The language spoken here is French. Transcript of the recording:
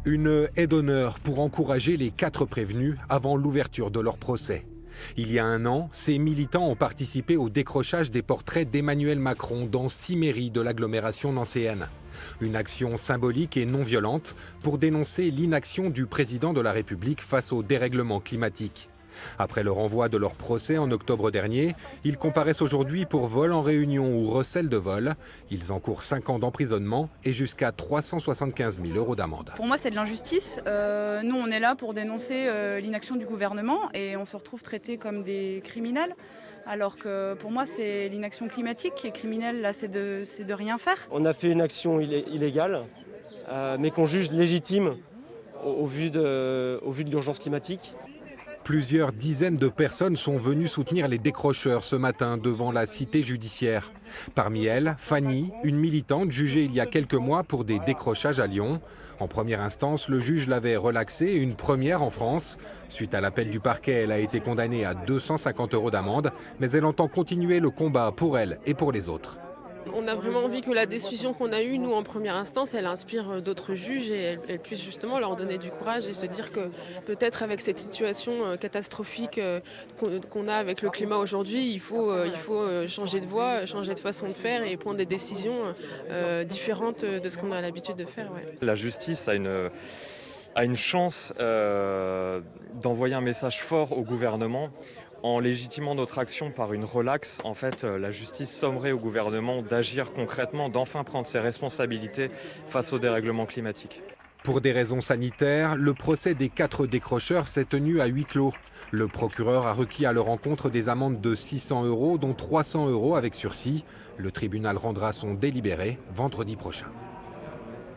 Une haie d'honneur pour encourager les 4 prévenus avant l'ouverture de leur procès. Il y a un an, ces militants ont participé au décrochage des portraits d'Emmanuel Macron dans 6 mairies de l'agglomération nancéenne. Une action symbolique et non violente pour dénoncer l'inaction du président de la République face au dérèglement climatique. Après le renvoi de leur procès en octobre dernier, ils comparaissent aujourd'hui pour vol en réunion ou recel de vol. Ils encourent 5 ans d'emprisonnement et jusqu'à 375 000 € d'amende. Pour moi, c'est de l'injustice. Nous, on est là pour dénoncer l'inaction du gouvernement et on se retrouve traités comme des criminels. Alors que pour moi, c'est l'inaction climatique qui est criminelle. Là, c'est de rien faire. On a fait une action illégale, mais qu'on juge légitime au vu de l'urgence climatique. Plusieurs dizaines de personnes sont venues soutenir les décrocheurs ce matin devant la cité judiciaire. Parmi elles, Fanny, une militante jugée il y a quelques mois pour des décrochages à Lyon. En première instance, le juge l'avait relaxée, une première en France. Suite à l'appel du parquet, elle a été condamnée à 250 € d'amende, mais elle entend continuer le combat pour elle et pour les autres. On a vraiment envie que la décision qu'on a eue, nous, en première instance, elle inspire d'autres juges et elle puisse justement leur donner du courage et se dire que peut-être avec cette situation catastrophique qu'on a avec le climat aujourd'hui, il faut changer de voie, changer de façon de faire et prendre des décisions différentes de ce qu'on a l'habitude de faire. Ouais. La justice a une chance d'envoyer un message fort au gouvernement. En légitimant notre action par une relaxe, en fait, la justice sommerait au gouvernement d'agir concrètement, d'enfin prendre ses responsabilités face au dérèglement climatique. Pour des raisons sanitaires, le procès des 4 décrocheurs s'est tenu à huis clos. Le procureur a requis à leur encontre des amendes de 600 €, dont 300 € avec sursis. Le tribunal rendra son délibéré vendredi prochain.